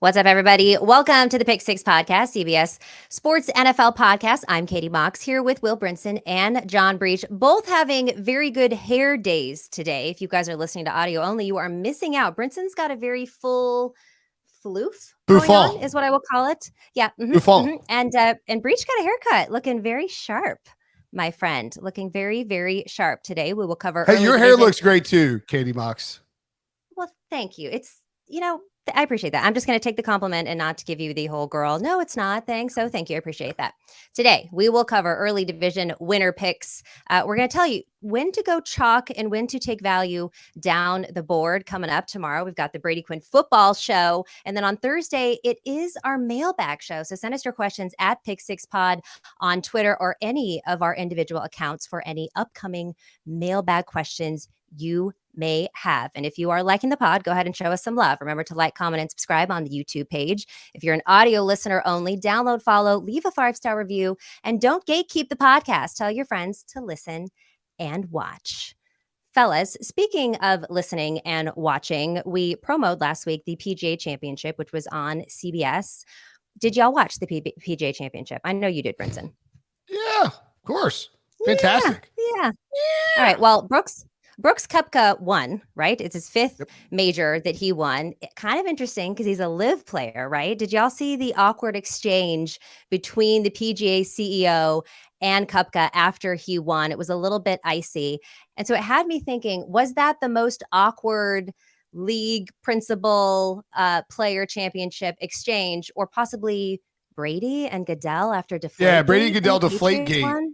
What's up, everybody? Welcome to the Pick Six Podcast, CBS Sports NFL Podcast. I'm Katie Mox here with Will Brinson and John Breech, both having very good hair days today. If you guys are listening to audio only, you are missing out. Brinson's got a very full floof going on, is what I will call it. Yeah. And Breech got a haircut, looking very sharp, my friend. Looking very, very sharp today. We will cover. Hey, your hair looks great too, Katie Mox. Well, thank you. It's, I appreciate that. I'm just going to take the compliment and not to give you the whole girl. No, it's not. Thanks. So thank you. I appreciate that. Today, we will cover early division winner picks. We're going to tell you when to go chalk and when to take value down the board. Coming up tomorrow, we've got the Brady Quinn football show. And then on Thursday, it is our mailbag show. So send us your questions at Pick Six Pod on Twitter or any of our individual accounts for any upcoming mailbag questions you may have. And if you are liking the pod, go ahead and show us some love. Remember to like, comment, and subscribe on the YouTube page. If you're an audio listener only, download, follow, leave a 5-star review, and don't gatekeep the podcast. Tell your friends to listen and watch. Fellas, speaking of listening and watching, we promoted last week the PGA Championship, which was on CBS. Did y'all watch the PGA Championship? I know you did, Brinson. Yeah, of course. Fantastic. Yeah. All right. Well, Brooks Koepka won, right? It's his fifth major that he won. Kind of interesting because he's a live player, right? Did y'all see the awkward exchange between the PGA CEO and Koepka after he won? It was a little bit icy. And so it had me thinking, was that the most awkward league principal player championship exchange, or possibly Brady and Goodell after Deflategate? Yeah, Brady and Goodell Deflategate.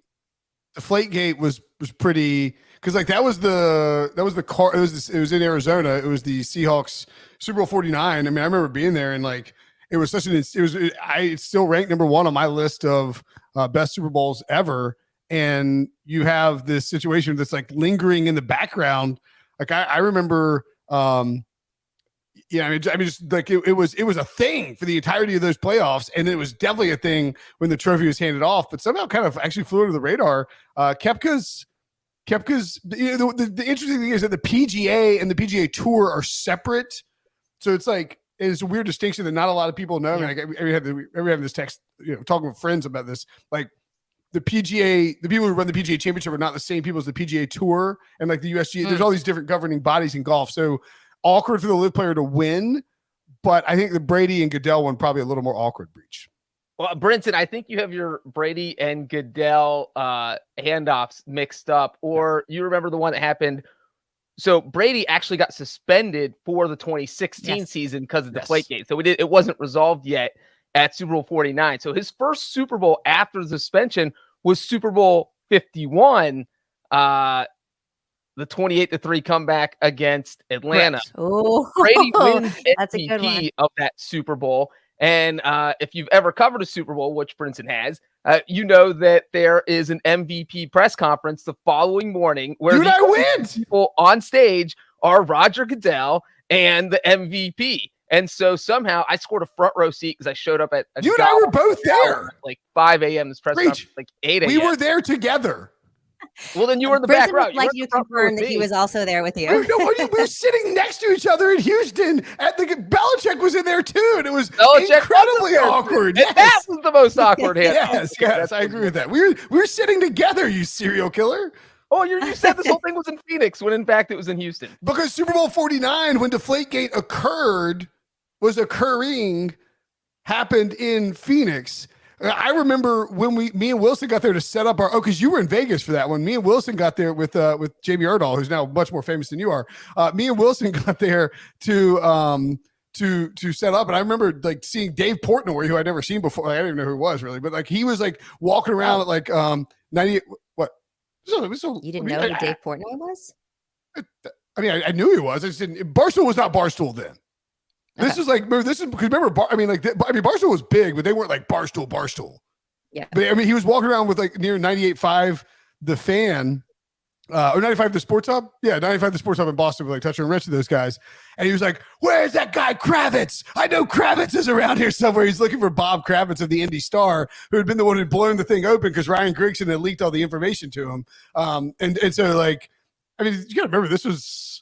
Deflategate was pretty, because like that was the car. It was in Arizona. It was the Seahawks Super Bowl 49. I mean, I remember being there, and like it was such it's still ranked number one on my list of best Super Bowls ever. And you have this situation that's like lingering in the background. Like I remember, just like it was a thing for the entirety of those playoffs, and it was definitely a thing when the trophy was handed off. But somehow, kind of actually flew under the radar. Koepka's. The interesting thing is that the PGA and the PGA Tour are separate, so it's a weird distinction that not a lot of people know. Yeah. I mean, we have this text, talking with friends about this. Like the PGA, the people who run the PGA Championship are not the same people as the PGA Tour, and like the USGA. There's all these different governing bodies in golf, so awkward for the live player to win. But I think the Brady and Goodell one probably a little more awkward. Breech. Well, Brinson, I think you have your Brady and Goodell handoffs mixed up, or you remember the one that happened. So Brady actually got suspended for the 2016 season because of the Deflategate. So it wasn't resolved yet at Super Bowl 49. So his first Super Bowl after the suspension was Super Bowl 51, the 28-3 comeback against Atlanta. Brady wins MVP of that Super Bowl. And if you've ever covered a Super Bowl, which Brinson has, you know that there is an MVP press conference the following morning where the people on stage are Roger Goodell and the MVP. And so somehow I scored a front row seat because I showed up at you and I were both there, like 5 a.m. This press conference, like 8 a.m. We were there together. Well, then you were in the back row. Like you confirmed that he was also there with you. We were sitting next to each other in Houston. Belichick was in there too, and it was incredibly awkward. Yes. That was the most awkward hit. Yes, I agree with that. We were sitting together, you serial killer. Oh, you said this whole thing was in Phoenix when in fact it was in Houston. Because Super Bowl 49, when Deflategate happened in Phoenix. I remember when me and Wilson got there to set up because you were in Vegas for that one. Me and Wilson got there with Jamie Erdahl, who's now much more famous than you are. Me and Wilson got there to set up, and I remember like seeing Dave Portnoy, who I'd never seen before. I didn't even know who he was really, but like he was like walking around at like 98. What? So you didn't know who Dave Portnoy was? I mean, I knew he was. I just didn't. Barstool was not Barstool then. Okay. Because remember, Barstool was big, but they weren't like Barstool. Yeah. But I mean, he was walking around with like near 98.5 The Fan, or 95 The Sports Hub. Yeah, 95 The Sports Hub in Boston with like Toucher and Rich and those guys. And he was like, "Where's that guy Kravitz? I know Kravitz is around here somewhere." He's looking for Bob Kravitz of the Indy Star, who had been the one who'd blown the thing open because Ryan Grigson had leaked all the information to him. And so like, I mean, you got to remember this was.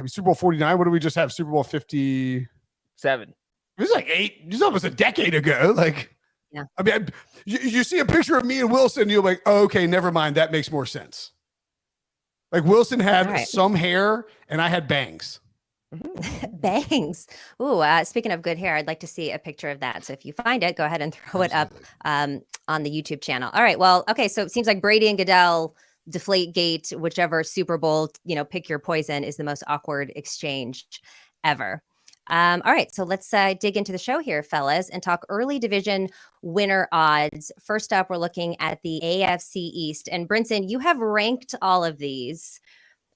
Super Bowl 49. What do we just have? Super Bowl 57. It was like it was almost a decade ago. Like, Yeah. I mean, you see a picture of me and Wilson, you're like, oh, okay, never mind. That makes more sense. Like Wilson had some hair and I had bangs. Bangs. Ooh, speaking of good hair, I'd like to see a picture of that. So if you find it, go ahead and throw it up on the YouTube channel. All right. Well, okay. So it seems like Brady and Goodell, Deflategate, whichever Super Bowl, pick your poison, is the most awkward exchange ever. All right. So let's dig into the show here, fellas, and talk early division winner odds. First up, we're looking at the AFC East. And Brinson, you have ranked all of these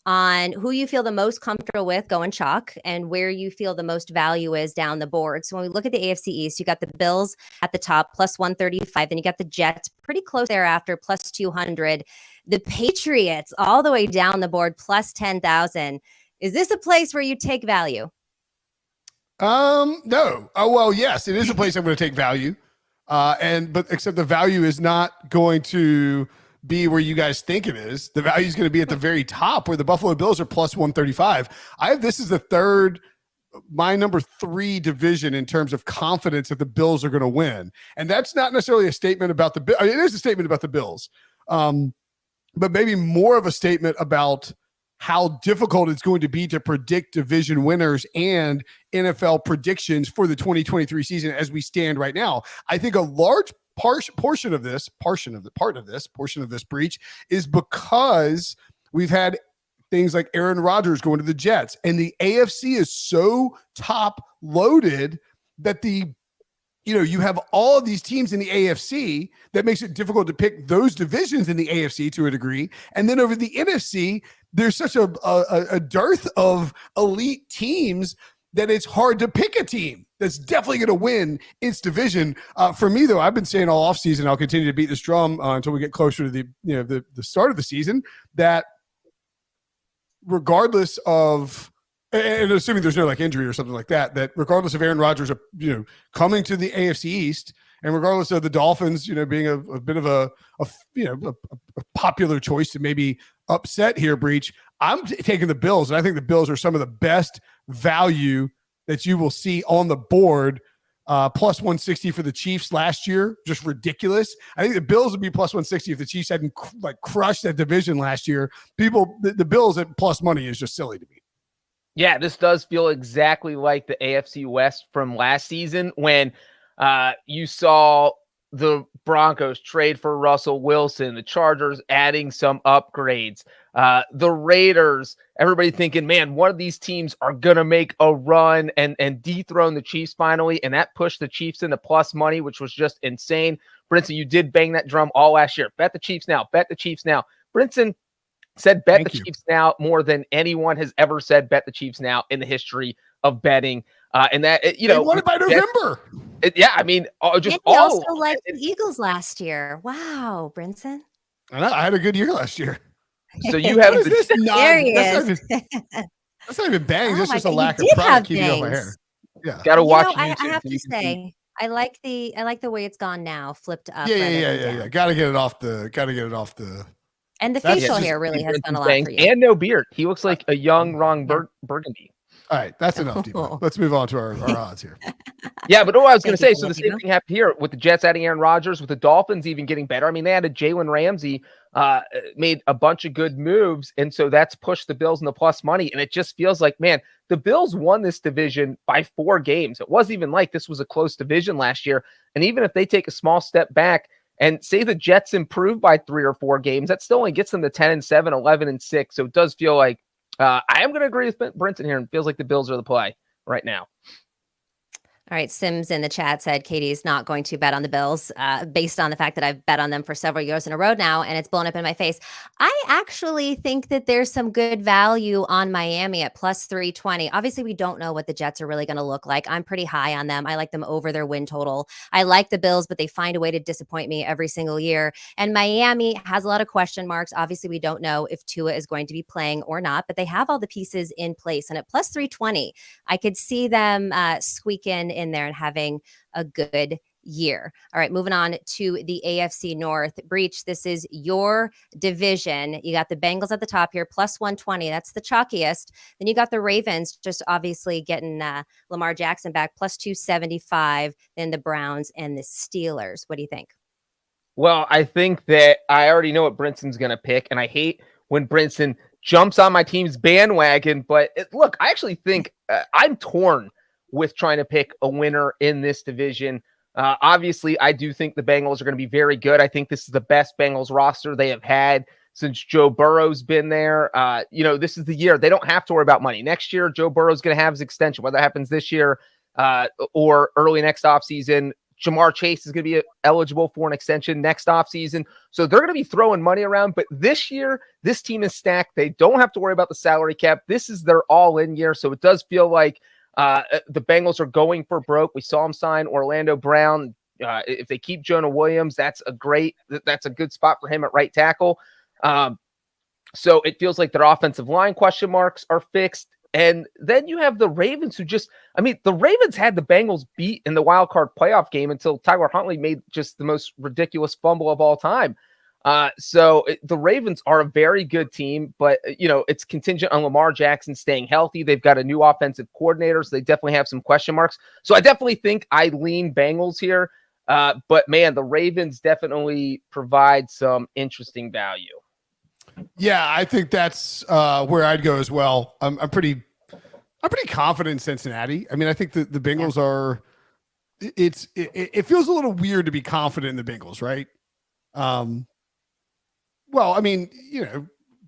on who you feel the most comfortable with going chalk and where you feel the most value is down the board. So when we look at the AFC East, you got the Bills at the top, plus 135. Then you got the Jets pretty close thereafter, plus 200. The Patriots all the way down the board, plus 10,000. Is this a place where you take value? No. Oh, well, yes, it is a place I'm going to take value. But except the value is not going to be where you guys think it is. The value is going to be at the very top where the Buffalo Bills are plus 135. I have this is my number 3 division in terms of confidence that the Bills are going to win. And that's not necessarily a statement about it is a statement about the Bills. But maybe more of a statement about how difficult it's going to be to predict division winners and NFL predictions for the 2023 season as we stand right now. I think a large portion of this breach is because we've had things like Aaron Rodgers going to the Jets, and the AFC is so top loaded that you have all of these teams in the AFC that makes it difficult to pick those divisions in the AFC to a degree. And then over the NFC, there's such a dearth of elite teams that it's hard to pick a team that's definitely going to win its division. For me, though, I've been saying all offseason, I'll continue to beat this drum until we get closer to the start of the season, that regardless of, and assuming there's no injury or something like that, that regardless of Aaron Rodgers, coming to the AFC East, and regardless of the Dolphins, being a bit of a popular choice to maybe upset here, Breech, I'm taking the Bills, and I think the Bills are some of the best value that you will see on the board. Plus 160 for the Chiefs last year, just ridiculous. I think the Bills would be plus 160 if the Chiefs hadn't crushed that division last year. The Bills at plus money is just silly to me. Yeah, this does feel exactly like the AFC West from last season when you saw the Broncos trade for Russell Wilson, the Chargers adding some upgrades, the Raiders, everybody thinking, man, one of these teams are going to make a run and dethrone the Chiefs finally, and that pushed the Chiefs into plus money, which was just insane. Brinson, you did bang that drum all last year. Bet the Chiefs now. Bet the Chiefs now. Brinson said bet the Chiefs now more than anyone has ever said bet the Chiefs now in the history of betting. And that, they won it by November. Also like the Eagles last year. Wow, Brinson. I know. I had a good year last year. So you have that's not even bangs. That's just a lack of pride keeping off my hair. Yeah, gotta watch. I have to say, I like the way it's gone now, flipped up. Yeah. Gotta get it off the. And the facial hair really has done a lot for you. And no beard. He looks like a young Ron Burgundy. All right, that's enough, Devo. Let's move on to our odds here. Yeah, but I was going to say, so the same thing happened here with the Jets adding Aaron Rodgers, with the Dolphins even getting better. I mean, they added Jalen Ramsey, made a bunch of good moves, and so that's pushed the Bills in the plus money. And it just feels like, man, the Bills won this division by 4 games. It wasn't even like this was a close division last year. And even if they take a small step back and say the Jets improve by 3 or 4 games, that still only gets them to 10-7, 11-6. So it does feel like I am going to agree with Brinson here, and feels like the Bills are the play right now. All right, Sims in the chat said Katie's not going to bet on the Bills based on the fact that I've bet on them for several years in a row now, and it's blown up in my face. I actually think that there's some good value on Miami at plus 320. Obviously, we don't know what the Jets are really going to look like. I'm pretty high on them. I like them over their win total. I like the Bills, but they find a way to disappoint me every single year. And Miami has a lot of question marks. Obviously, we don't know if Tua is going to be playing or not, but they have all the pieces in place. And at plus 320, I could see them squeaking in there and having a good year. All right, moving on to the AFC North. Breech, this is your division. You got the Bengals at the top here, plus 120. That's the chalkiest. Then you got the Ravens, just obviously getting Lamar Jackson back, plus 275. Then the Browns and the Steelers. What do you think? Well, I think that I already know what Brinson's going to pick, and I hate when Brinson jumps on my team's bandwagon. But look, I actually think I'm torn with trying to pick a winner in this division. Obviously, I do think the Bengals are going to be very good. I think this is the best Bengals roster they have had since Joe Burrow's been there. This is the year. They don't have to worry about money. Next year, Joe Burrow's going to have his extension, whether it happens this year or early next offseason. Jamar Chase is going to be eligible for an extension next offseason. So they're going to be throwing money around. But this year, this team is stacked. They don't have to worry about the salary cap. This is their all-in year. So it does feel like the Bengals are going for broke. We saw them sign Orlando Brown. If they keep Jonah Williams, that's a good spot for him at right tackle. So it feels like their offensive line question marks are fixed. And then you have the Ravens the Ravens had the Bengals beat in the wild card playoff game until Tyler Huntley made just the most ridiculous fumble of all time. The Ravens are a very good team, but it's contingent on Lamar Jackson staying healthy. They've got a new offensive coordinator, so they definitely have some question marks. So I definitely think I lean Bengals here. But man, the Ravens definitely provide some interesting value. Yeah, I think that's where I'd go as well. I'm pretty confident in Cincinnati. I mean, I think the Bengals are. It feels a little weird to be confident in the Bengals, right? Well, I mean,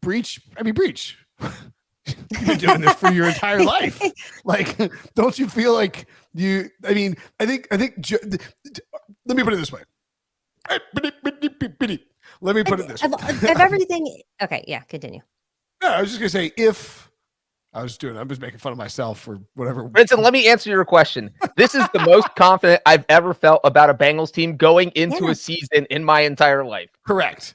Breech. You've been doing this for your entire life. Like, don't you feel like you? I mean, I think. Let me put it this way. Let me put it this way. Of everything. Okay, yeah, continue. No, I was just gonna say I'm just making fun of myself for whatever. Brinson, let me answer your question. This is the most confident I've ever felt about a Bengals team going into a season in my entire life. Correct.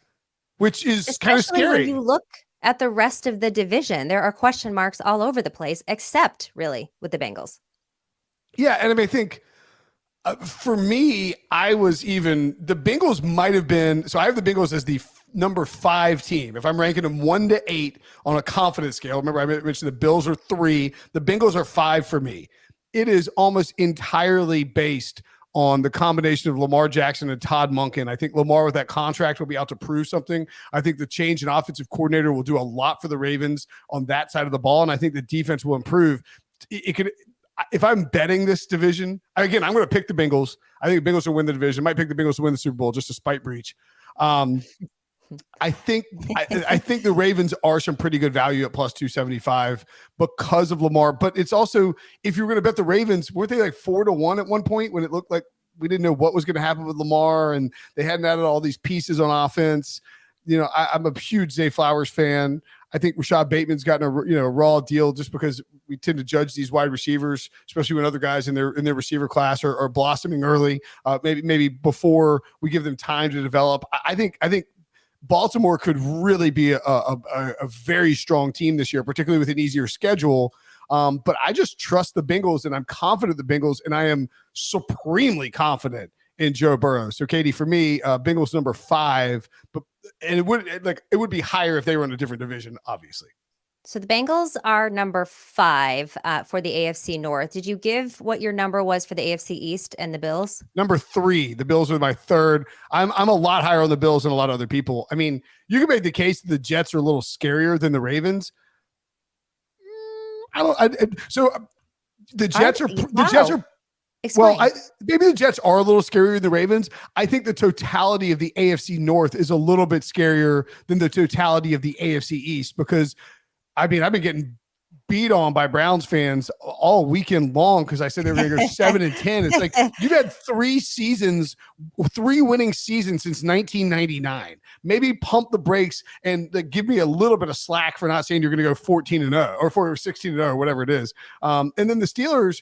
Which is kind of scary. When you look at the rest of the division, there are question marks all over the place, except really with the Bengals. Yeah, and I mean, I think for me, the Bengals might have been. So I have the Bengals as the number 5 team. If I'm ranking them 1 to 8 on a confidence scale, remember I mentioned the Bills are 3, the Bengals are 5 for me. It is almost entirely based on the combination of Lamar Jackson and Todd Monken. I think Lamar with that contract will be out to prove something. I think the change in offensive coordinator will do a lot for the Ravens on that side of the ball, and I think the defense will improve. If I'm betting this division, again, I'm going to pick the Bengals. I think the Bengals will win the division. Might pick the Bengals to win the Super Bowl just to spite Breech. I think the Ravens are some pretty good value at plus 275 because of Lamar. But it's also, if you're going to bet the Ravens, weren't they like 4-1 at one point when it looked like we didn't know what was going to happen with Lamar and they hadn't added all these pieces on offense? I'm a huge Zay Flowers fan. I think Rashad Bateman's gotten a raw deal just because we tend to judge these wide receivers, especially when other guys in their receiver class are blossoming early. Maybe before we give them time to develop. I think Baltimore could really be a very strong team this year, particularly with an easier schedule. But I just trust the Bengals, and I'm confident the Bengals, and I am supremely confident in Joe Burrow. So, Katie, for me, Bengals number 5, and it would be higher if they were in a different division, obviously. So the Bengals are number 5 for the AFC North. Did you give what your number was for the AFC East and the Bills? Number 3. The Bills are my 3rd. I'm a lot higher on the Bills than a lot of other people. I mean, you can make the case that the Jets are a little scarier than the Ravens. The Jets are. Explain. Well, maybe the Jets are a little scarier than the Ravens. I think the totality of the AFC North is a little bit scarier than the totality of the AFC East because, I've been getting beat on by Browns fans all weekend long because I said they were going to go 7-10. It's like you've had 3 winning seasons since 1999. Maybe pump the brakes and give me a little bit of slack for not saying you're going to go 14-0 or 16-0 or whatever it is. And then the Steelers,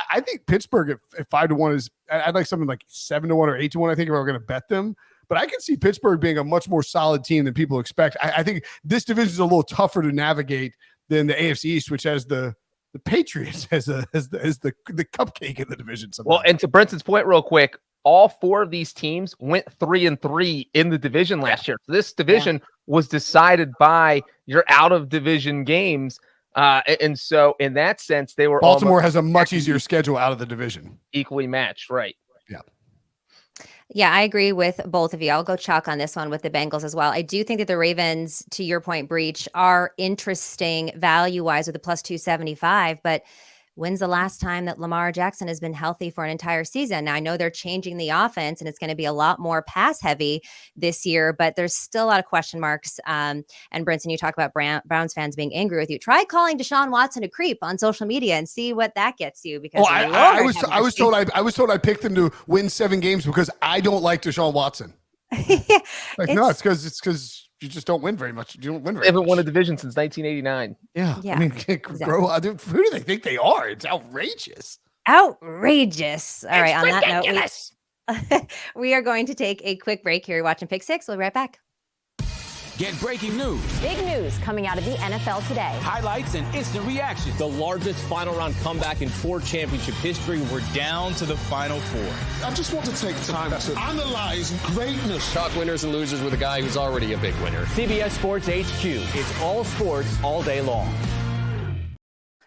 I think Pittsburgh at 5-1 is. I'd like something like 7-1 or 8-1. I think if I were going to bet them. But I can see Pittsburgh being a much more solid team than people expect. I think this division is a little tougher to navigate than the AFC East, which has the Patriots as the cupcake in the division. Somehow. Well, and to Brinson's point real quick, all 4 of these teams went 3-3 in the division last year. So this division was decided by your out of division games. And so in that sense, they were Baltimore has a much easier schedule out of the division. Equally matched. Right. Yeah. Yeah, I agree with both of you. I'll go chalk on this one with the Bengals as well. I do think that the Ravens, to your point, Breech, are interesting value-wise with a plus 275, but when's the last time that Lamar Jackson has been healthy for an entire season? Now, I know they're changing the offense and it's going to be a lot more pass heavy this year, but there's still a lot of question marks. And Brinson, you talk about Browns fans being angry with you. Try calling Deshaun Watson a creep on social media and see what that gets you. Because I was told I picked them to win 7 games because I don't like Deshaun Watson. No, it's because you just don't win very much. You don't win very much. They haven't won a division since 1989. Yeah. I mean, grow up. Who do they think they are? It's outrageous. Outrageous. All right. On that note, we are going to take a quick break here. You're watching Pick Six. We'll be right back. Get breaking news. Big news coming out of the NFL today. Highlights and instant reactions. The largest final round comeback in 4 championship history. We're down to the final 4. I just want to take time to analyze greatness. Talk winners and losers with a guy who's already a big winner. CBS Sports HQ. It's all sports all day long.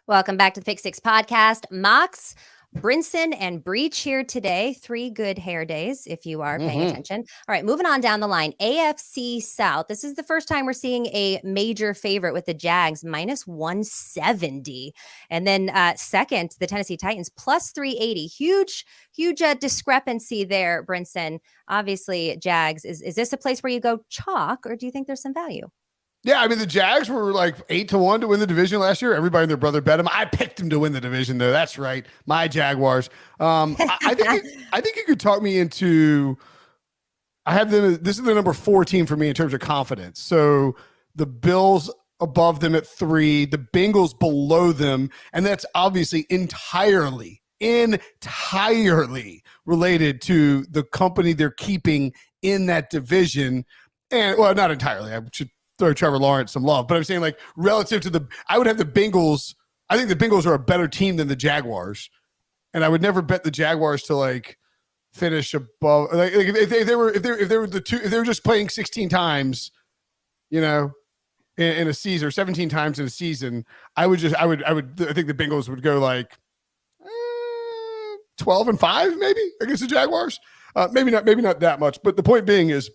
Welcome back to the Pick Six podcast. Mox, Brinson, and Breech here today. 3 good hair days, if you are paying attention. All right, moving on down the line. AFC South. This is the first time we're seeing a major favorite with the Jags, minus 170. And then second, the Tennessee Titans, plus 380. Huge discrepancy there, Brinson. Obviously, Jags. Is this a place where you go chalk, or do you think there's some value? Yeah, I mean, the Jags were like 8-1 to win the division last year. Everybody and their brother bet them. I picked them to win the division, though. That's right. My Jaguars. I think you could talk me into – I have them – this is the number 4 team for me in terms of confidence. So the Bills above them at 3, the Bengals below them, and that's obviously entirely related to the company they're keeping in that division. And, well, not entirely. I should – throw Trevor Lawrence some love, but I'm saying, like, relative to I would have the Bengals. I think the Bengals are a better team than the Jaguars, and I would never bet the Jaguars to like finish above. Like if they were just playing 16 times, in a season, or 17 times in a season, I think the Bengals would go like 12-5, maybe against the Jaguars. Maybe not that much, but the point being is,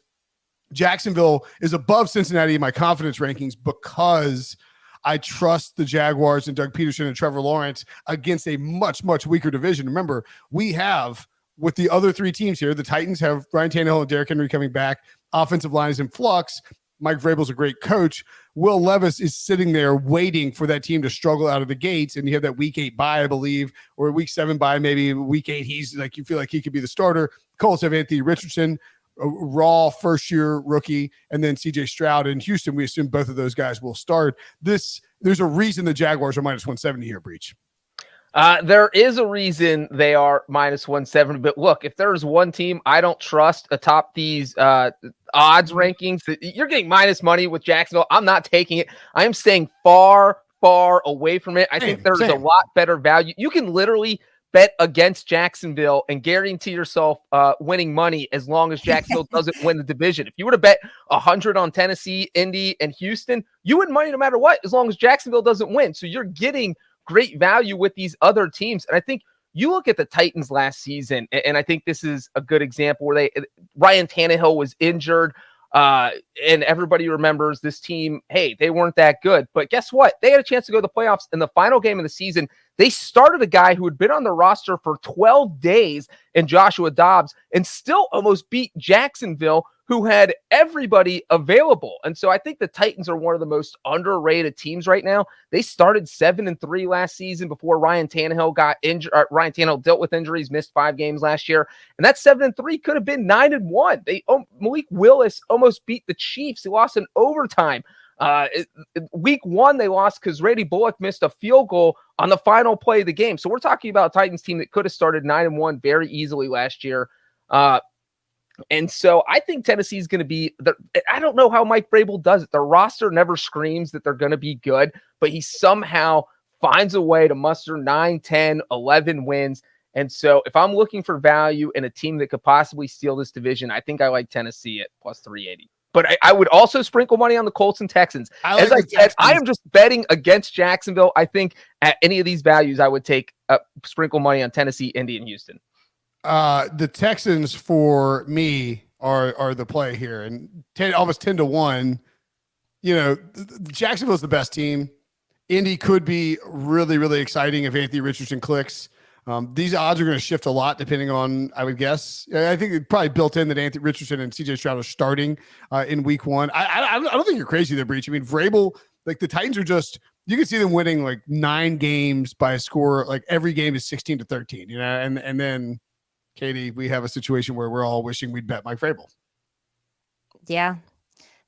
Jacksonville is above Cincinnati in my confidence rankings because I trust the Jaguars and Doug Peterson and Trevor Lawrence against a much, much weaker division. Remember, we have, with the other 3 teams here, the Titans have Ryan Tannehill and Derrick Henry coming back. Offensive line is in flux. Mike Vrabel's a great coach. Will Levis is sitting there waiting for that team to struggle out of the gates. And you have that week 8 bye, I believe, or week 7 bye, maybe week 8. He's like, you feel like he could be the starter. Colts have Anthony Richardson, a raw first-year rookie, and then C.J. Stroud in Houston. We assume both of those guys will start. There's a reason the Jaguars are minus 170 here, Breech. There is a reason they are minus 170. But look, if there's one team I don't trust atop these odds rankings, you're getting minus money with Jacksonville. I'm not taking it. I am staying far, far away from it. I think there's a lot better value. You can literally bet against Jacksonville and guarantee yourself winning money as long as Jacksonville doesn't win the division. If you were to bet 100 on Tennessee, Indy, and Houston, you win money no matter what, as long as Jacksonville doesn't win. So you're getting great value with these other teams. And I think you look at the Titans last season, and I think this is a good example where Ryan Tannehill was injured. And everybody remembers this team. Hey, they weren't that good, but guess what? They had a chance to go to the playoffs in the final game of the season. They started a guy who had been on the roster for 12 days in Joshua Dobbs and still almost beat Jacksonville, who had everybody available. And so I think the Titans are one of the most underrated teams right now. They started 7-3 last season before Ryan Tannehill got injured. Ryan Tannehill dealt with injuries, missed 5 games last year. And that 7-3 could have been 9-1. Malik Willis almost beat the Chiefs. He lost in overtime. Week 1, they lost because Rady Bullock missed a field goal on the final play of the game. So we're talking about a Titans team that could have started 9-1 very easily last year. And so I think Tennessee's going to be I don't know how Mike Vrabel does it. The roster never screams that they're going to be good, but he somehow finds a way to muster 9, 10, 11 wins. And so if I'm looking for value in a team that could possibly steal this division, I think I like Tennessee at plus 380. But I would also sprinkle money on the Colts and Texans. As I said, I am just betting against Jacksonville. I think at any of these values, I would take sprinkle money on Tennessee, Indy, and Houston. The Texans for me are the play here, and almost 10-1. Jacksonville's the best team. Indy could be really, really exciting if Anthony Richardson clicks. These odds are going to shift a lot depending on, I would guess. I think it probably built in that Anthony Richardson and CJ Stroud are starting in week 1. I don't think you're crazy there, Breech. I mean, Vrabel, like the Titans are just, you can see them winning like 9 games by a score. Like every game is 16-13, and then Katie, we have a situation where we're all wishing we'd bet Mike Vrabel. Yeah,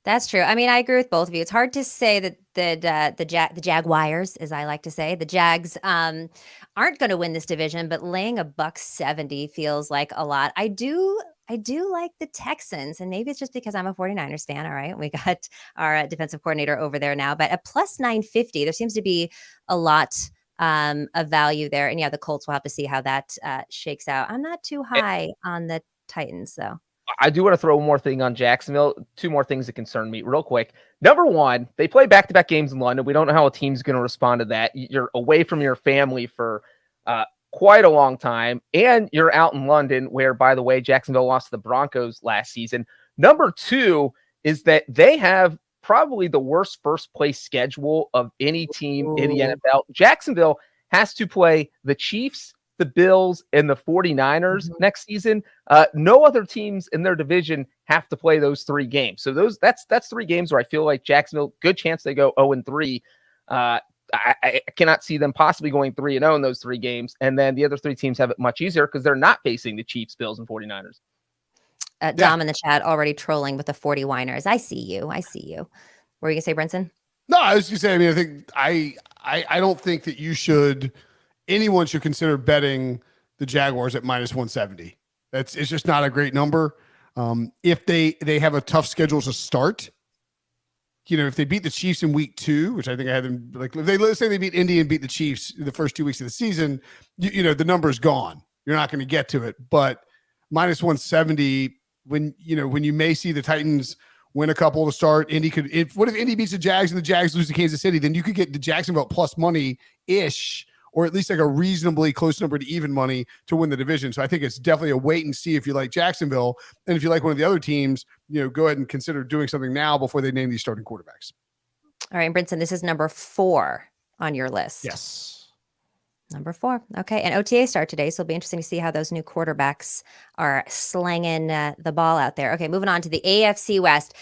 that's true. I mean, I agree with both of you. It's hard to say that the Jaguars, as I like to say, the Jags aren't going to win this division, but laying $170 feels like a lot. I do like the Texans, and maybe it's just because I'm a 49ers fan. All right, we got our defensive coordinator over there now, but at plus 950, there seems to be a lot of value there. And yeah, the Colts, will have to see how that shakes out. I'm not too high on the Titans, though. I do want to throw one more thing on Jacksonville. 2 more things that concern me real quick. Number one, they play back-to-back games in London. We don't know how a team's going to respond to that. You're away from your family for quite a long time, and you're out in London where, by the way, Jacksonville lost to the Broncos last season. Number 2 is that they have probably the worst first-place schedule of any team in the NFL. Jacksonville has to play the Chiefs, the Bills, and the 49ers next season. No other teams in their division have to play those 3 games. So that's 3 games where I feel like Jacksonville, good chance they go 0-3. I cannot see them possibly going 3-0 in those 3 games. And then the other 3 teams have it much easier because they're not facing the Chiefs, Bills, and 49ers. Dom in the chat already trolling with the 40-winers. I see you. What were you going to say, Brinson? No, I was going to say, I mean, I think I don't think that anyone should consider betting the Jaguars at minus 170. It's just not a great number. If they have a tough schedule to start, if they beat the Chiefs in week 2, which I think I had them, like, let's say they beat Indy and beat the Chiefs the first 2 weeks of the season, the number's gone. You're not going to get to it. But minus 170, when you may see the Titans win a couple to start, what if Indy beats the Jags and the Jags lose to Kansas City? Then you could get the Jacksonville plus money-ish, or at least like a reasonably close number to even money to win the division. So I think it's definitely a wait and see if you like Jacksonville. And if you like one of the other teams, go ahead and consider doing something now before they name these starting quarterbacks. All right, Brinson, this is number 4 on your list. Yes. Number 4. Okay. And OTA start today. So it'll be interesting to see how those new quarterbacks are slanging the ball out there. Okay. Moving on to the AFC West.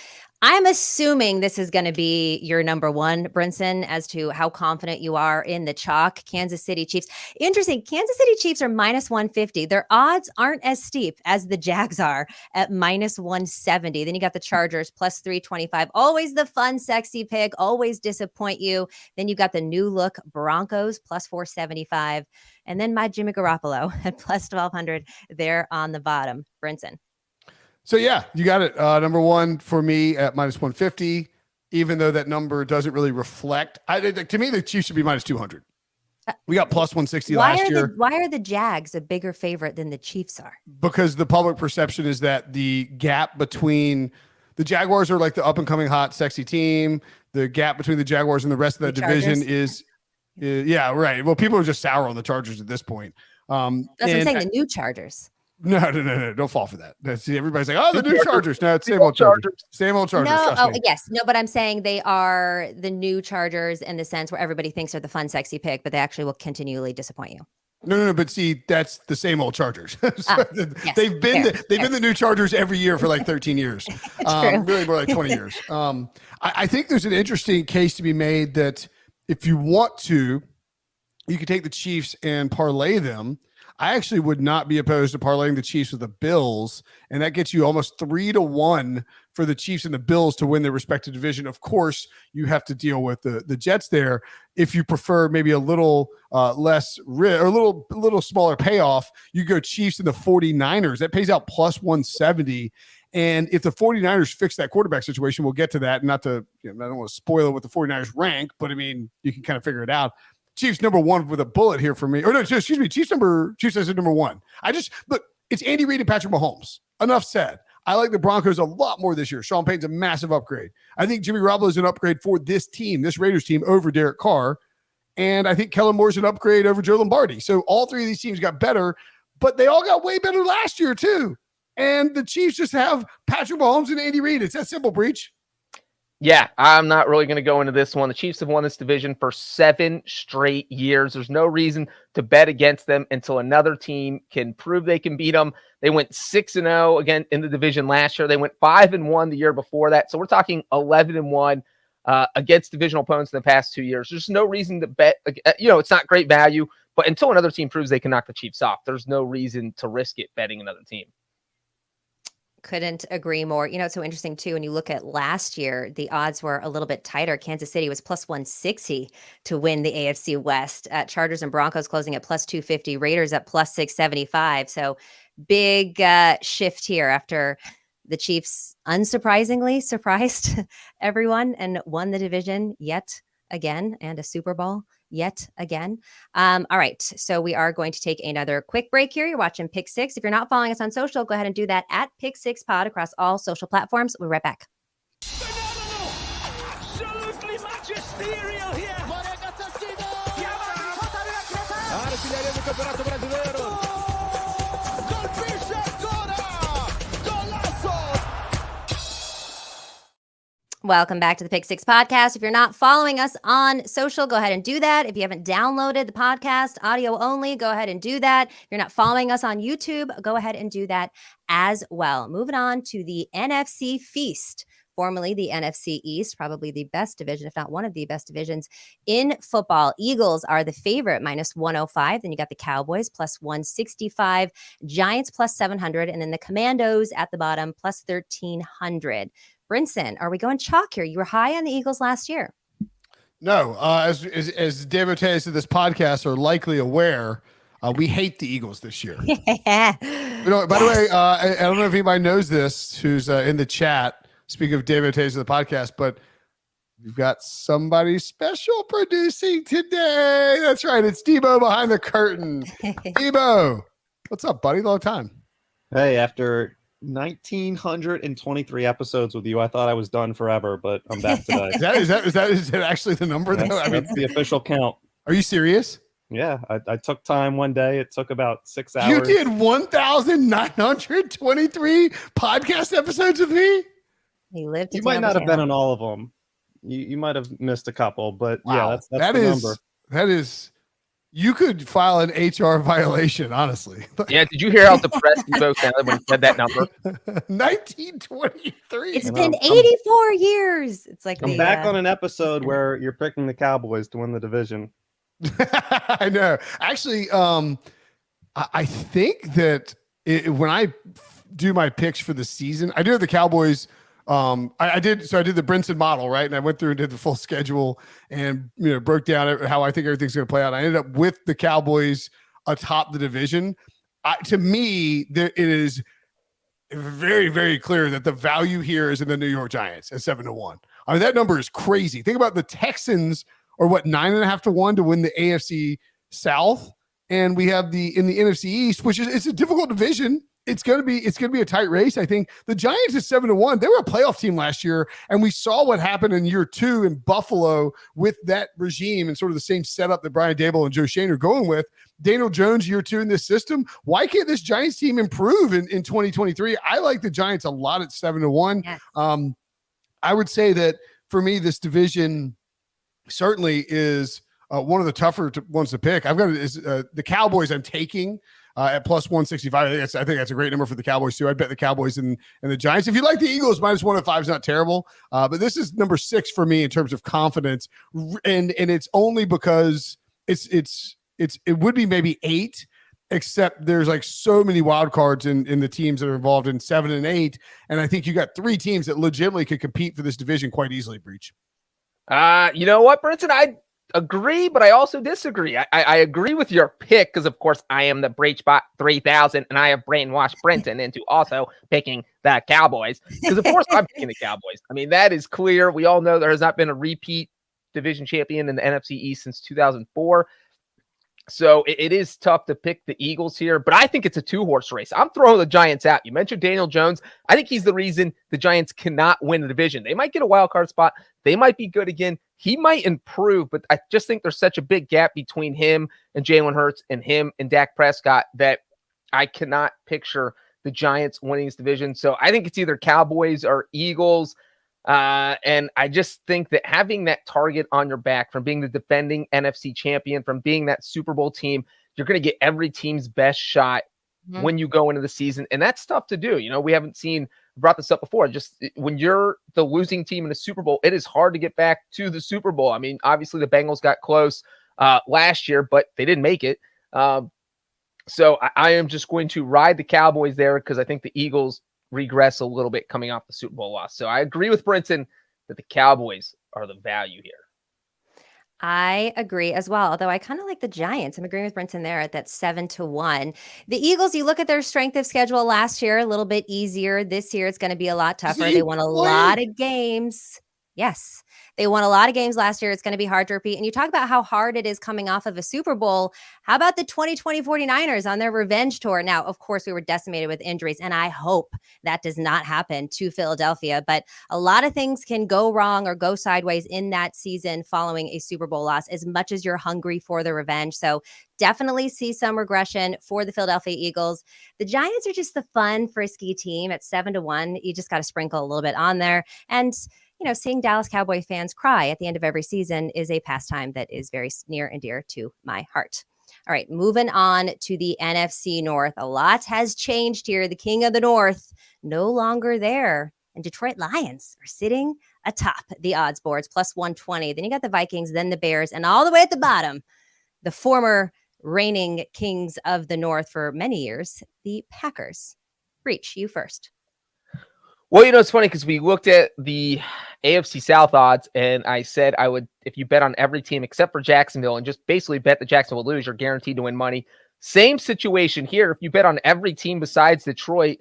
I'm assuming this is going to be your number 1, Brinson, as to how confident you are in the chalk. Kansas City Chiefs. Interesting. Kansas City Chiefs are minus 150. Their odds aren't as steep as the Jags are at minus 170. Then you got the Chargers plus 325. Always the fun, sexy pick. Always disappoint you. Then you got the new look Broncos plus 475. And then my Jimmy Garoppolo at plus 1200 there on the bottom. Brinson. So, yeah, you got it. Number 1 for me at minus 150, even though that number doesn't really reflect. To me, the Chiefs should be minus 200. We got plus 160 last year. Why are the Jags a bigger favorite than the Chiefs are? Because the public perception is that the gap between the Jaguars are like the up-and-coming hot, sexy team. The gap between the Jaguars and the rest of that division is yeah, right. Well, people are just sour on the Chargers at this point. That's what I'm saying, the new Chargers. No, don't fall for that. Everybody's like, the new Chargers. No, it's same old Chargers. Same old Chargers. No, yes. No, but I'm saying they are the new Chargers in the sense where everybody thinks they're the fun, sexy pick, but they actually will continually disappoint you. No. But see, that's the same old Chargers. Yes, they've been the new Chargers every year for like 13 years. Really more like 20 years. I think there's an interesting case to be made that if you want to, you could take the Chiefs and parlay them. I actually would not be opposed to parlaying the Chiefs with the Bills, and that gets you almost 3-1 for the Chiefs and the Bills to win their respective division. Of course, you have to deal with the Jets there. If you prefer maybe a little less or a little smaller payoff, you go Chiefs and the 49ers. That pays out plus 170. And if the 49ers fix that quarterback situation, we'll get to that. Not to, I don't want to spoil it with the 49ers rank, but I mean, you can kind of figure it out. Chiefs number one with a bullet here for me. Or no, excuse me, Chiefs I said number one. Look, it's Andy Reid and Patrick Mahomes. Enough said. I like the Broncos a lot more this year. Sean Payton's a massive upgrade. I think Jimmy Garoppolo is an upgrade for this team, this Raiders team, over Derek Carr. And I think Kellen Moore's an upgrade over Joe Lombardi. So all three of these teams got better, but they all got way better last year too. And the Chiefs just have Patrick Mahomes and Andy Reid. It's that simple, Breech. Yeah, I'm not really going to go into this one. The Chiefs have won this division for 7 straight years. There's no reason to bet against them until another team can prove they can beat them. They went 6-0 again in the division last year. They went 5-1 the year before that. So we're talking 11-1 against divisional opponents in the past 2 years. There's no reason to bet. It's not great value, but until another team proves they can knock the Chiefs off, there's no reason to risk it betting another team. Couldn't agree more. It's so interesting too. When you look at last year, the odds were a little bit tighter. Kansas City was plus 160 to win the AFC West. Chargers and Broncos closing at plus 250. Raiders at plus 675. So big shift here after the Chiefs unsurprisingly surprised everyone and won the division yet again and a Super Bowl yet again. All right. So we are going to take another quick break here. You're watching Pick Six. If you're not following us on social, go ahead and do that at Pick Six Pod across all social platforms. We'll be right back. Absolutely magisterial here. Welcome back to the Pick Six Podcast. If you're not following us on social, go ahead and do that. If you haven't downloaded the podcast, audio only, go ahead and do that. If you're not following us on YouTube, go ahead and do that as well. Moving on to the NFC Feast, formerly the NFC East, probably the best division, if not one of the best divisions in football. Eagles are the favorite, minus 105. Then you got the Cowboys, plus 165. Giants, plus 700. And then the Commandos at the bottom, plus 1,300. Brinson, are we going chalk here? You were high on the Eagles last year. No, as devotees of this podcast are likely aware, we hate the Eagles this year. By the way, I don't know if anybody knows this who's in the chat, speaking of devotees of the podcast, but we've got somebody special producing today. That's right. It's Debo behind the curtain. Debo, what's up, buddy? Long time. Hey, after 1,923 episodes with you, I thought I was done forever, but I'm back today. Is that actually the number though? That's the official count. Are you serious? Yeah, I took time one day. It took about 6 hours. You did 1,923 podcast episodes with me? He lived. You might not have been on all of them. You might have missed a couple, but wow. Yeah, that's the number. That is. You could file an HR violation, honestly. Yeah, did you hear how depressed you both sounded when you said that number? 1923. It's been 84 years. It's like I'm back on an episode where you're picking the Cowboys to win the division. I know. Actually, I think that when I do my picks for the season, I do have the Cowboys. I did the Brinson model, right? And I went through and did the full schedule and, broke down how I think everything's going to play out. I ended up with the Cowboys atop the division. To me, it is very, very clear that the value here is in the New York Giants at 7-1. I mean, that number is crazy. Think about the Texans are 9.5 to 1 to win the AFC South. And we have in the NFC East, which is, it's a difficult division. It's going to be a tight race. I think the Giants at 7-1. They were a playoff team last year, and we saw what happened in year 2 in Buffalo with that regime and sort of the same setup that Brian Daboll and Joe Shane are going with. Daniel Jones year 2 in this system. Why can't this Giants team improve in 2023? I like the Giants a lot at 7-1. Yes. I would say that for me, this division certainly is one of the tougher ones to pick. I've got the Cowboys. I'm taking. At plus 165. I think that's a great number for the Cowboys too. I'd bet the Cowboys and the Giants. If you like the Eagles, minus 105 is not terrible. But this is number 6 for me in terms of confidence. And it's only because it would be maybe 8, except there's like so many wild cards in the teams that are involved in 7 and 8. And I think you got 3 teams that legitimately could compete for this division quite easily, Breech. You know what, Brinson? I agree, but I also disagree. I agree with your pick because, of course, I am the Breechbot 3000, and I have brainwashed Brinson into also picking the Cowboys because, of course, I'm picking the Cowboys. I mean, that is clear. We all know there has not been a repeat division champion in the NFC East since 2004. So it is tough to pick the Eagles here, but I think it's a 2-horse race. I'm throwing the Giants out. You mentioned Daniel Jones. I think he's the reason the Giants cannot win the division. They might get a wild card spot. They might be good again. He might improve, but I just think there's such a big gap between him and Jalen Hurts and him and Dak Prescott that I cannot picture the Giants winning this division. So I think it's either Cowboys or Eagles. And I just think that having that target on your back from being the defending NFC champion, from being that Super Bowl team, you're going to get every team's best shot when you go into the season. And that's tough to do. You know, we haven't brought this up before. Just when you're the losing team in the Super Bowl, it is hard to get back to the Super Bowl. I mean, obviously the Bengals got close last year, but they didn't make it. So I am just going to ride the Cowboys there because I think the Eagles regress a little bit coming off the Super Bowl loss. So I agree with Brinson that the Cowboys are the value here. I agree as well, although I kind of like the Giants. I'm agreeing with Brinson there at that 7-1. The Eagles, you look at their strength of schedule last year, a little bit easier. This year, it's going to be a lot tougher. They won a lot of games. Yes. They won a lot of games last year. It's going to be hard to repeat. And you talk about how hard it is coming off of a Super Bowl. How about the 2020 49ers on their revenge tour? Now, of course, we were decimated with injuries, and I hope that does not happen to Philadelphia. But a lot of things can go wrong or go sideways in that season following a Super Bowl loss, as much as you're hungry for the revenge. So definitely see some regression for the Philadelphia Eagles. The Giants are just the fun, frisky team at 7-1. You just got to sprinkle a little bit on there. And you know, seeing Dallas Cowboy fans cry at the end of every season is a pastime that is very near and dear to my heart. All right, moving on to the NFC North. A lot has changed here. The king of the North no longer there. And Detroit Lions are sitting atop the odds boards, plus 120. Then you got the Vikings, then the Bears, and all the way at the bottom, the former reigning kings of the North for many years, the Packers. Breech, you first. Well, you know, it's funny because we looked at the AFC South odds, and I said I would, if you bet on every team except for Jacksonville and just basically bet that Jacksonville will lose, you're guaranteed to win money. Same situation here. If you bet on every team besides Detroit,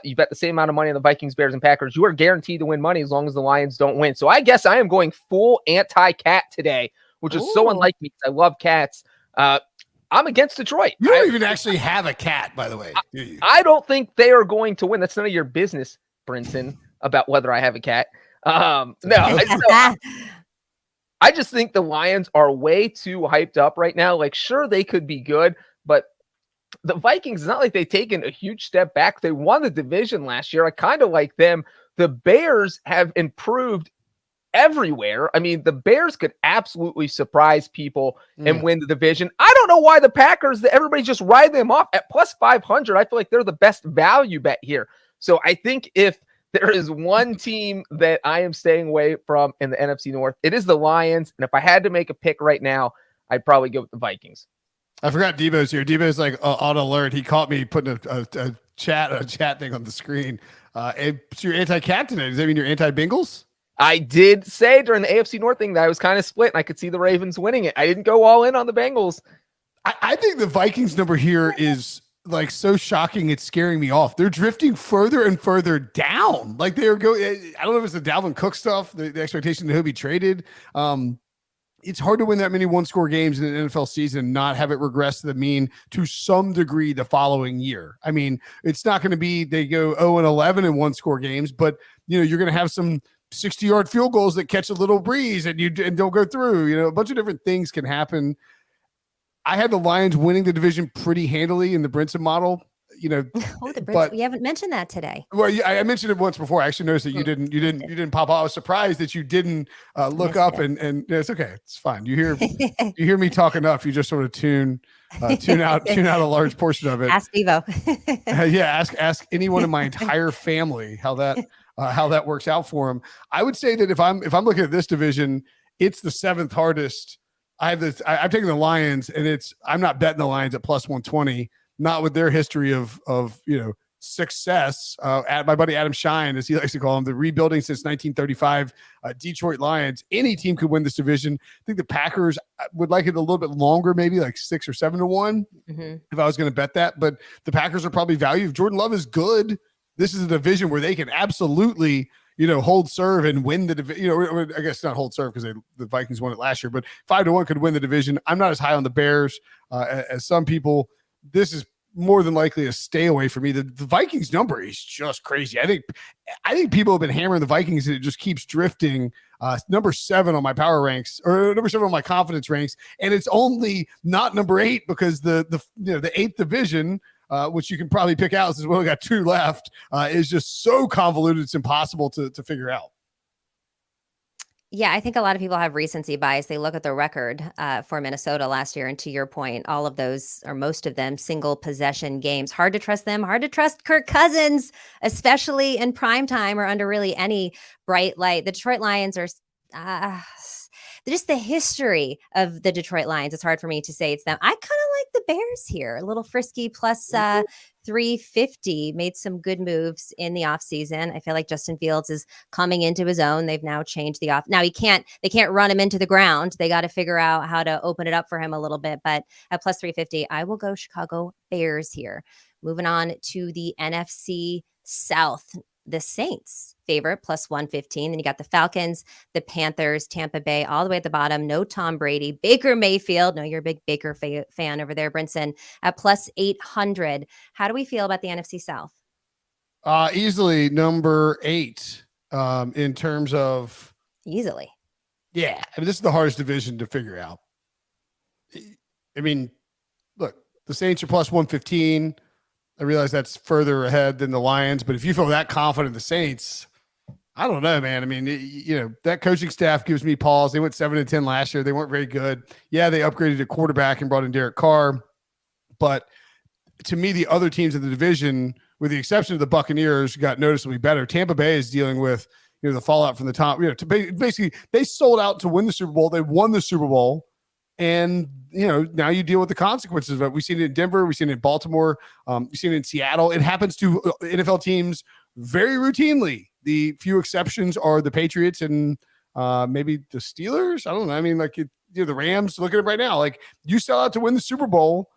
you bet the same amount of money on the Vikings, Bears, and Packers, you are guaranteed to win money as long as the Lions don't win. So I guess I am going full anti-cat today, which is so unlike me because I love cats. I'm against Detroit. You don't even actually have a cat, by the way. I don't think they are going to win. That's none of your business, Brinson, about whether I have a cat. I just think the Lions are way too hyped up right now. Like, sure, they could be good, but the Vikings, it's not like they've taken a huge step back. They won the division last year. I kind of like them. The Bears have improved everywhere. I mean, the Bears could absolutely surprise people and win the division. I don't know why the Packers, everybody just ride them off at plus 500. I feel like they're the best value bet here. So I think if there is one team that I am staying away from in the NFC North, it is the Lions. And if I had to make a pick right now, I'd probably go with the Vikings. I forgot Debo's here. Debo's like on alert. He caught me putting a chat thing on the screen. So you're anti-cat today. Does that mean you're anti-Bengals? I did say during the AFC North thing that I was kind of split, and I could see the Ravens winning it. I didn't go all in on the Bengals. I think the Vikings number here is like so shocking, it's scaring me off. They're drifting further and further down. Like they are going. I don't know if it's the Dalvin Cook stuff, the expectation that he'll be traded. It's hard to win that many one-score games in an NFL season and not have it regress to the mean to some degree the following year. I mean, it's not going to be they go 0-11 in one-score games, but you know you're going to have some 60-yard field goals that catch a little breeze and don't go through. You know, a bunch of different things can happen. I had the Lions winning the division pretty handily in the Brinson model. You know, but we haven't mentioned that today. Well, I mentioned it once before. I actually noticed that you didn't pop out. I was surprised that you didn't look up and it's okay. It's fine. You hear me talk enough. You just sort of tune out a large portion of it. Ask Devo. Ask anyone in my entire family how that works out for them. I would say that if I'm looking at this division, it's the seventh hardest. I'm taking the Lions, and I'm not betting the Lions at plus 120. Not with their history of success. My buddy Adam Shine, as he likes to call him, the rebuilding since 1935 Detroit Lions. Any team could win this division. I think the Packers would like it a little bit longer, maybe like 6 or 7-1 if I was going to bet that. But the Packers are probably valued. If Jordan Love is good, this is a division where they can absolutely, hold serve and win the division. I guess not hold serve because the Vikings won it last year, but 5-1 could win the division. I'm not as high on the Bears as some people. This is more than likely a stay away for me. The Vikings number is just crazy. I think people have been hammering the Vikings and it just keeps drifting. Number 7 on my power ranks, or number 7 on my confidence ranks, and it's only not number 8 because the 8th division, which you can probably pick out since we only got 2 left, is just so convoluted it's impossible to figure out. Yeah, I think a lot of people have recency bias. They look at the record for Minnesota last year, and to your point, all of those, or most of them, single possession games. Hard to trust them. Hard to trust Kirk Cousins, especially in prime time or under really any bright light. The Detroit Lions are just the history of the Detroit Lions. It's hard for me to say it's them. I kind of like the Bears here. A little frisky plus 350. Made some good moves in the offseason. I feel like Justin Fields is coming into his own. They've now changed the off. Now they can't run him into the ground. They got to figure out how to open it up for him a little bit. But at plus 350, I will go Chicago Bears here. Moving on to the NFC South. The Saints favorite plus 115. Then you got the Falcons, the Panthers, Tampa Bay, all the way at the bottom. No Tom Brady. Baker Mayfield. No, you're a big Baker fan over there, Brinson, at plus 800. How do we feel about the NFC South? Easily number 8 in terms of easily. Yeah, I mean, this is the hardest division to figure out. I mean, look, the Saints are plus 115. I realize that's further ahead than the Lions, but if you feel that confident in the Saints, I don't know, man. I mean, that coaching staff gives me pause. They went 7-10 last year. They weren't very good. Yeah, they upgraded a quarterback and brought in Derek Carr, but to me, the other teams in the division, with the exception of the Buccaneers, got noticeably better. Tampa Bay is dealing with the fallout from the top. Basically, they sold out to win the Super Bowl. They won the Super Bowl. And, now you deal with the consequences of it. We've seen it in Denver. We've seen it in Baltimore. We've seen it in Seattle. It happens to NFL teams very routinely. The few exceptions are the Patriots and maybe the Steelers. I don't know. I mean, the Rams, look at it right now. Like, you sell out to win the Super Bowl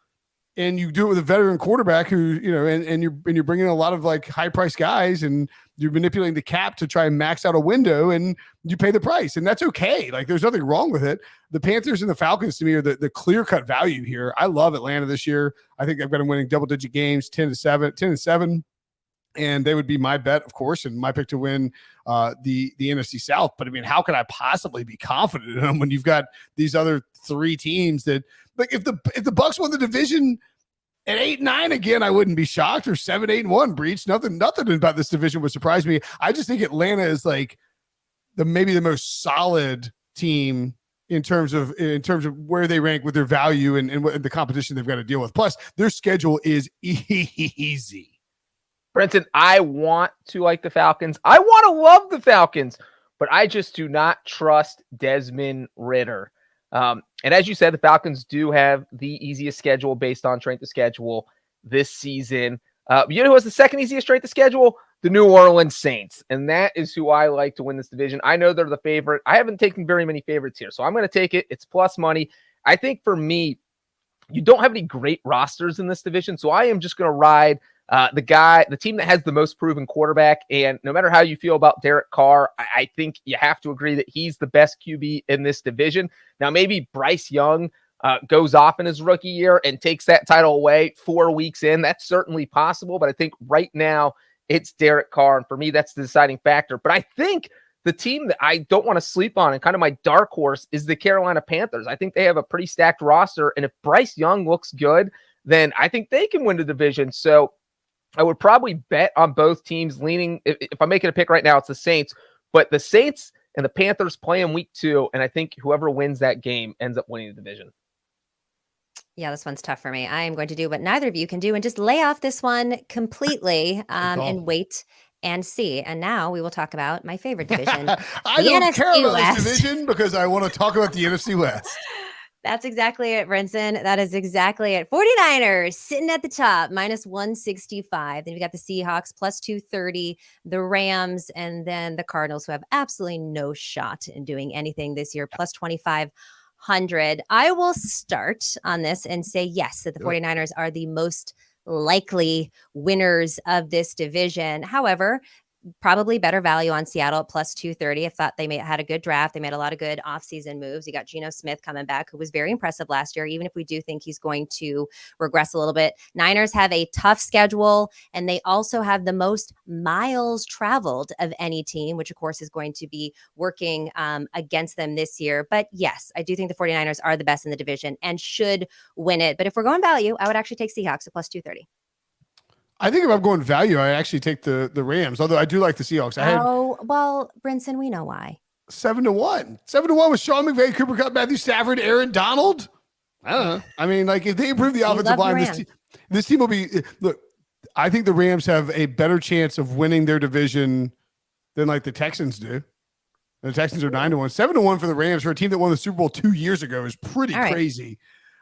and you do it with a veteran quarterback who, and you're bringing in a lot of high price guys and you're manipulating the cap to try and max out a window and you pay the price, and that's okay. There's nothing wrong with it. The Panthers and the Falcons to me are the clear cut value here. I love Atlanta this year. I think I've got them winning double digit games, 10-7, and they would be my bet, of course, and my pick to win the NFC South. But I mean, how can I possibly be confident in them when you've got these other 3 teams that, if the Bucks won the division at 8-9 again, I wouldn't be shocked, or 7-8-1. Breech. Nothing about this division would surprise me. I just think Atlanta is maybe the most solid team in terms of where they rank with their value and the competition they've got to deal with. Plus, their schedule is easy. Brinson, I want to like the Falcons. I want to love the Falcons, but I just do not trust Desmond Ridder. And as you said, the Falcons do have the easiest schedule based on strength of schedule this season. You know who has the second easiest strength of schedule? The New Orleans Saints. And that is who I like to win this division. I know they're the favorite. I haven't taken very many favorites here, so I'm going to take it. It's plus money. I think for me, you don't have any great rosters in this division, so I am just going to ride the team that has the most proven quarterback. And no matter how you feel about Derek Carr, I think you have to agree that he's the best QB in this division. Now, maybe Bryce Young goes off in his rookie year and takes that title away 4 weeks in. That's certainly possible, but I think right now it's Derek Carr. And for me, that's the deciding factor. But I think the team that I don't want to sleep on and kind of my dark horse is the Carolina Panthers. I think they have a pretty stacked roster. And if Bryce Young looks good, then I think they can win the division. So I would probably bet on both teams leaning. If I'm making a pick right now, it's the Saints, but the Saints and the Panthers play in week 2. And I think whoever wins that game ends up winning the division. Yeah, this one's tough for me. I am going to do what neither of you can do and just lay off this one completely and wait and see. And now we will talk about my favorite division. I don't care about this division because I want to talk about the NFC West. That's exactly it, Brinson. That is exactly it. 49ers sitting at the top, minus 165. Then we got the Seahawks, plus 230, the Rams, and then the Cardinals, who have absolutely no shot in doing anything this year, plus 2,500. I will start on this and say, yes, that the 49ers are the most likely winners of this division. However, probably better value on Seattle at plus 230. I thought they had a good draft. They made a lot of good offseason moves. You got Geno Smith coming back, who was very impressive last year, even if we do think he's going to regress a little bit. Niners have a tough schedule, and they also have the most miles traveled of any team, which of course is going to be working against them this year. But yes, I do think the 49ers are the best in the division and should win it. But if we're going value, I would actually take Seahawks at plus 230. I think if I'm going value, I actually take the Rams, although I do like the Seahawks. Well, Brinson, we know why. 7-1. 7-1 with Sean McVay, Cooper Kupp, Matthew Stafford, Aaron Donald. I don't know. I mean, like, if they improve the offensive line, this team will be – look, I think the Rams have a better chance of winning their division than, like, the Texans do. The Texans are 9-1. 7-1 for the Rams for a team that won the Super Bowl 2 years ago is pretty crazy.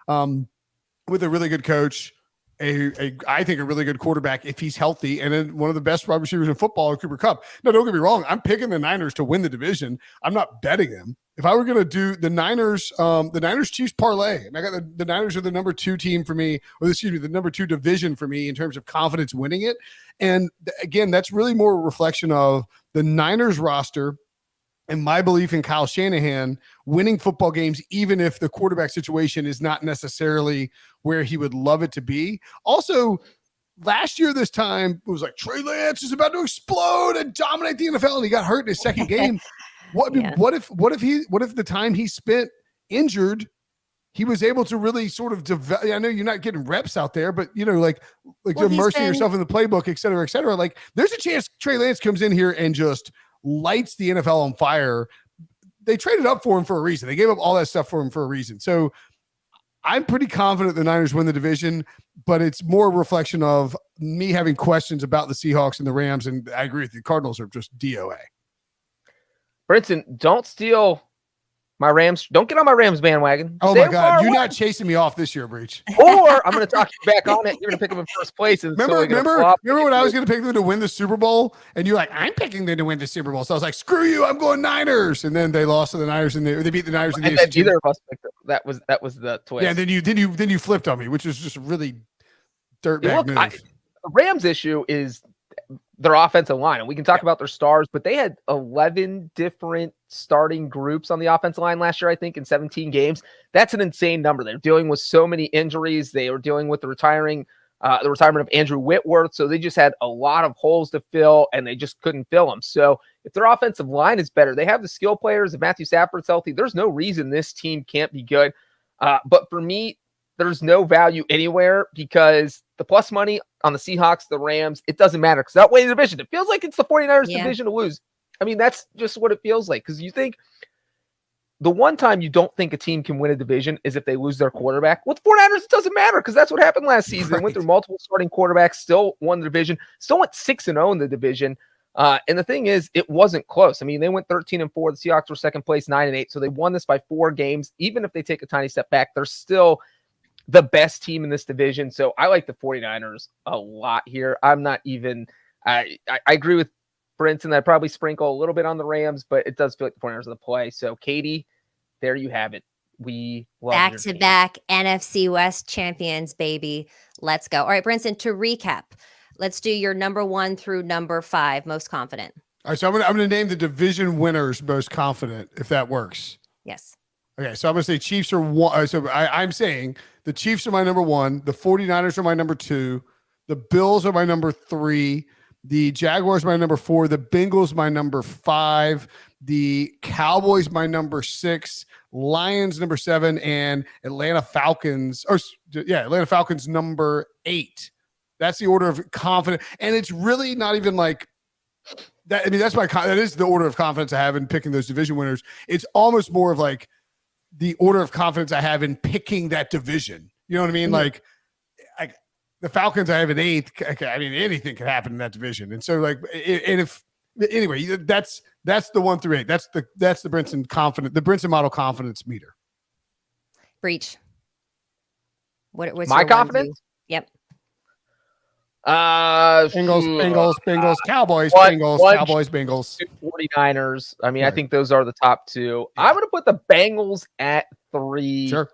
With a really good coach. I think a really good quarterback if he's healthy, and then one of the best wide receivers in football, Cooper Kupp. Now, don't get me wrong. I'm picking the Niners to win the division. I'm not betting them. If I were going to do the Niners Chiefs parlay, and I got the Niners are the number 2 team for me, or excuse me, the number 2 division for me in terms of confidence winning it. And again, that's really more a reflection of the Niners roster and my belief in Kyle Shanahan winning football games, even if the quarterback situation is not necessarily where he would love it to be. Also, last year this time, it was like Trey Lance is about to explode and dominate the NFL, and he got hurt in his second game. What if the time he spent injured, he was able to really sort of develop? I know you're not getting reps out there, but like immersing yourself in the playbook, et cetera, et cetera. Like, there's a chance Trey Lance comes in here and just lights the NFL on fire. They traded up for him for a reason. They gave up all that stuff for him for a reason. So I'm pretty confident the Niners win the division, but it's more a reflection of me having questions about the Seahawks and the Rams. And I agree with you. Cardinals are just DOA. Brinson, don't steal my Rams. Don't get on my Rams bandwagon. Oh, my God. You're not chasing me off this year, Breech. Or I'm going to talk you back on it. You're going to pick them in first place. And remember when I was going to pick them to win the Super Bowl? And you're like, I'm picking them to win the Super Bowl. So I was like, screw you. I'm going Niners. And then they lost to the Niners, and they beat the Niners. In the AFC. Either of us picked them. That was the twist. Yeah, then you flipped on me, which was just a really dirtbag move. The Rams' issue is their offensive line, and we can talk about their stars, but they had 11 different starting groups on the offensive line last year, I think, in 17 games. That's an insane number. They're dealing with so many injuries. They were dealing with the retirement of Andrew Whitworth. So they just had a lot of holes to fill, and they just couldn't fill them. So if their offensive line is better, they have the skill players. If Matthew Stafford's healthy, there's no reason this team can't be good. But for me, there's no value anywhere because the plus money on the Seahawks, the Rams, it doesn't matter because that way the division. It feels like it's the 49ers division to lose. I mean, that's just what it feels like, because you think the one time you don't think a team can win a division is if they lose their quarterback. With the 49ers, it doesn't matter because that's what happened last season. They went through multiple starting quarterbacks, still won the division, still went 6-0 in the division. And the thing is, it wasn't close. I mean, they went 13-4. The Seahawks were second place, 9-8. So they won this by 4 games. Even if they take a tiny step back, they're still the best team in this division. So I like the 49ers a lot here. I'm not even I agree with Brinson. I'd probably sprinkle a little bit on the Rams, but it does feel like the 49ers are the play. So Katie, there you have it. We love back-to-back NFC West champions, baby. Let's go. All right, Brinson, to recap, let's do your number 1 through number 5 most confident. All right, so I'm gonna name the division winners most confident, if that works. Yes. Okay, so I'm going to say Chiefs are 1. So I'm saying the Chiefs are my number 1. The 49ers are my number 2. The Bills are my number 3. The Jaguars are my number 4. The Bengals my number 5. The Cowboys my number 6. Lions number 7. And Atlanta Falcons number 8. That's the order of confidence. And it's really not even like that. I mean, that is the order of confidence I have in picking those division winners. It's almost more of like the order of confidence I have in picking that division. You know what I mean? Like the Falcons, I have an 8th. I mean, anything can happen in that division. And so anyway, that's the 1 through 8. That's the Brinson model confidence meter. Breech. What's my confidence? Yep. Bengals, Cowboys, Bengals. 49ers. I mean, right. I think those are the top 2. Yeah. I'm going to put the Bengals at 3. Sure.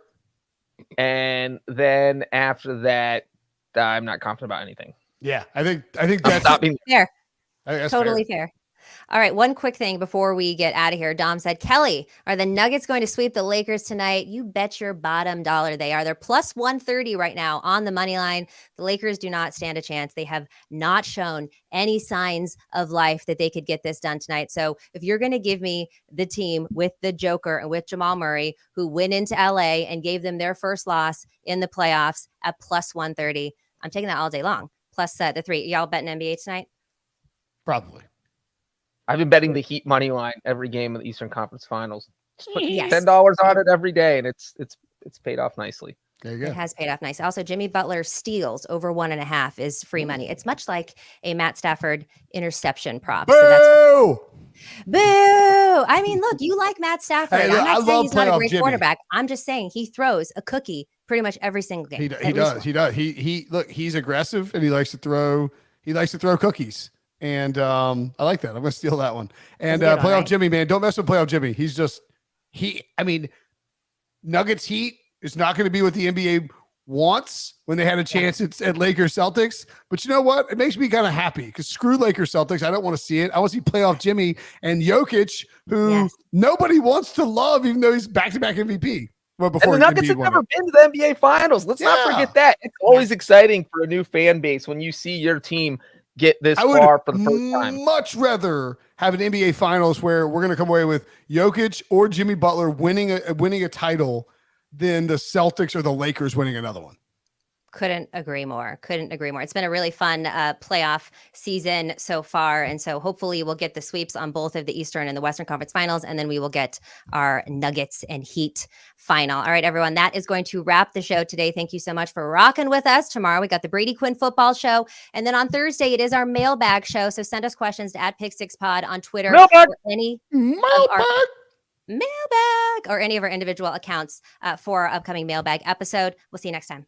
And then after that, I'm not confident about anything. Yeah, I think that's not being fair. That's Totally fair. All right, one quick thing before we get out of here. Dom said, Kelly, are the Nuggets going to sweep the Lakers tonight? You bet your bottom dollar they are. They're plus 130 right now on the money line. The Lakers do not stand a chance. They have not shown any signs of life that they could get this done tonight. So if you're going to give me the team with the Joker and with Jamal Murray, who went into LA and gave them their first loss in the playoffs at plus 130, I'm taking that all day long. Plus the 3. Y'all betting NBA tonight? Probably. I've been betting the Heat money line every game of the Eastern Conference Finals. Just put Yes. $10 on it every day, and it's paid off nicely. There you go. It has paid off nice. Also, Jimmy Butler steals over 1.5 is free money. It's much like a Matt Stafford interception prop. Boo! So that's boo. I mean, look, you like Matt Stafford. Hey, I'm I not saying love he's not a playoff great Jimmy. quarterback. I'm just saying he throws a cookie pretty much every single game. He does. He does. He look, he's aggressive and he likes to throw cookies. And I like that. I'm gonna steal that one. And That's a good one, playoff right? Jimmy, man, don't mess with playoff Jimmy. I mean, Nuggets Heat is not going to be what the NBA wants when they had a chance at Lakers Celtics. But you know what? It makes me kind of happy because screw Lakers Celtics. I don't want to see it. I want to see playoff Jimmy and Jokic, who nobody wants to love, even though he's back-to-back MVP. Well, before And the Nuggets Embiid have won never it. been to the NBA Finals. Let's not forget that. It's always exciting for a new fan base when you see your team get this I would far for the first time. much rather have an NBA Finals where we're going to come away with Jokic or Jimmy Butler winning a title than the Celtics or the Lakers winning another one. Couldn't agree more. It's been a really fun playoff season so far. And so hopefully we'll get the sweeps on both of the Eastern and the Western Conference Finals. And then we will get our Nuggets and Heat final. All right, everyone, that is going to wrap the show today. Thank you so much for rocking with us. Tomorrow we got the Brady Quinn football show. And then on Thursday, it is our mailbag show. So send us questions to @Pick6Pod on Twitter. Mailbag. Or any Mailbag. mailbag or any of our individual accounts for our upcoming mailbag episode. We'll see you next time.